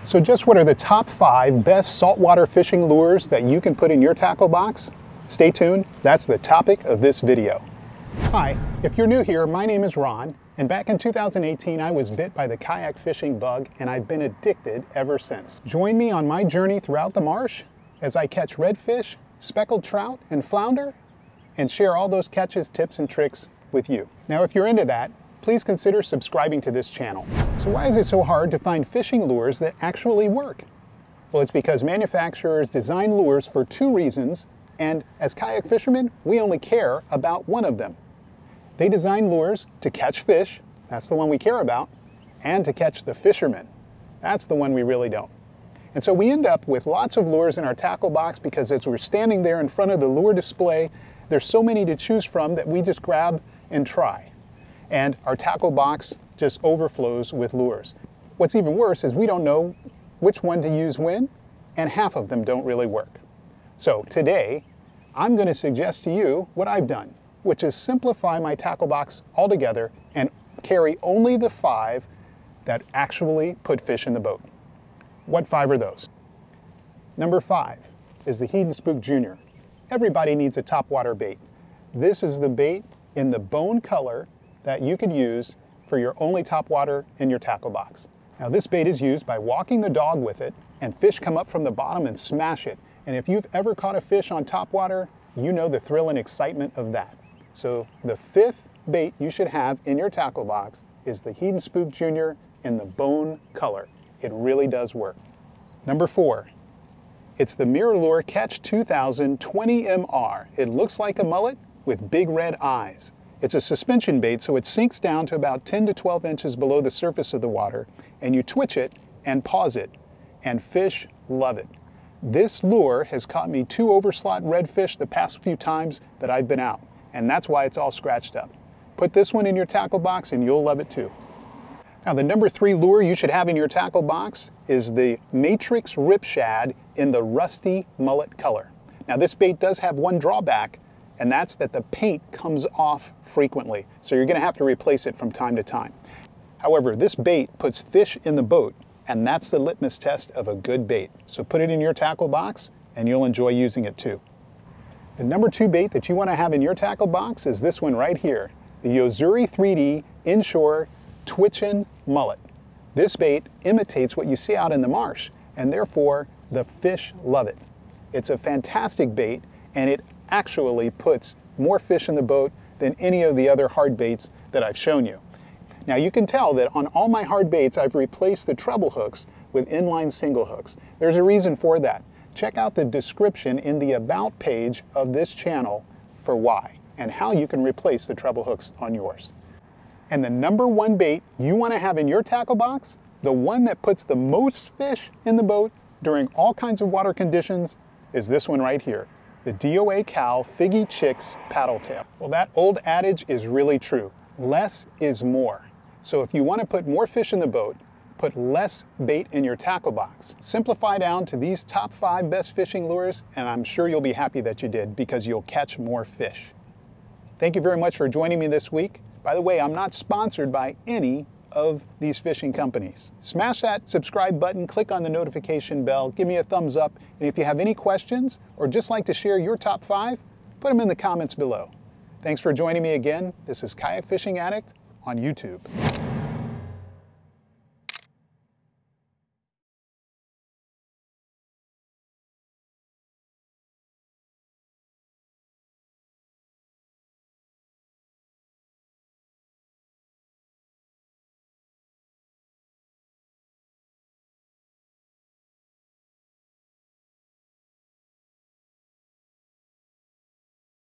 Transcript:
So just what are the top 5 best saltwater fishing lures that you can put in your tackle box? Stay tuned, that's the topic of this video. Hi, if you're new here, my name is Ron, and back in 2018 I was bit by the kayak fishing bug and I've been addicted ever since. Join me on my journey throughout the marsh as I catch redfish, speckled trout, and flounder, and share all those catches, tips, and tricks with you. Now if you're into that, please consider subscribing to this channel. So why is it so hard to find fishing lures that actually work? Well, it's because manufacturers design lures for 2 reasons, and as kayak fishermen, we only care about one of them. They design lures to catch fish, that's the one we care about, and to catch the fishermen. That's the one we really don't. And so we end up with lots of lures in our tackle box because as we're standing there in front of the lure display, there's so many to choose from that we just grab and try. And our tackle box just overflows with lures. What's even worse is we don't know which one to use when, and half of them don't really work. So today, I'm going to suggest to you what I've done, which is simplify my tackle box altogether and carry only the 5 that actually put fish in the boat. What 5 are those? Number 5 is the Heed & Spook Jr. Everybody needs a topwater bait. This is the bait in the bone color that you could use for your only topwater in your tackle box. Now this bait is used by walking the dog with it, and fish come up from the bottom and smash it. And if you've ever caught a fish on topwater, you know the thrill and excitement of that. So the 5th bait you should have in your tackle box is the Heed & Spook Jr. in the bone color. It really does work. Number 4, it's the MirrOlure Catch 2000 20MR. It looks like a mullet with big red eyes. It's a suspension bait, so it sinks down to about 10 to 12 inches below the surface of the water, and you twitch it and pause it, and fish love it. This lure has caught me 2 overslot redfish the past few times that I've been out, and that's why it's all scratched up. Put this one in your tackle box and you'll love it too. Now the number 3 lure you should have in your tackle box is the Matrix Rip Shad in the rusty mullet color. Now this bait does have one drawback, and that's that the paint comes off frequently, so you're going to have to replace it from time to time. However, this bait puts fish in the boat, and that's the litmus test of a good bait. So put it in your tackle box and you'll enjoy using it too. The number 2 bait that you want to have in your tackle box is this one right here, the Yo-Zuri 3D Inshore Twitchin' Mullet. This bait imitates what you see out in the marsh, and therefore the fish love it. It's a fantastic bait, and it actually puts more fish in the boat than any of the other hard baits that I've shown you. Now you can tell that on all my hard baits I've replaced the treble hooks with inline single hooks. There's a reason for that. Check out the description in the About page of this channel for why and how you can replace the treble hooks on yours. And the number 1 bait you want to have in your tackle box, the one that puts the most fish in the boat during all kinds of water conditions, is this one right here, the DOA Cal Figgy Chicks Paddle Tail. Well, that old adage is really true. Less is more. So if you want to put more fish in the boat, put less bait in your tackle box. Simplify down to these top 5 best fishing lures, and I'm sure you'll be happy that you did because you'll catch more fish. Thank you very much for joining me this week. By the way, I'm not sponsored by any of these fishing companies. Smash that subscribe button, click on the notification bell, give me a thumbs up, and if you have any questions or just like to share your top 5, put them in the comments below. Thanks for joining me again. This is Kayak Fishing Addict on YouTube.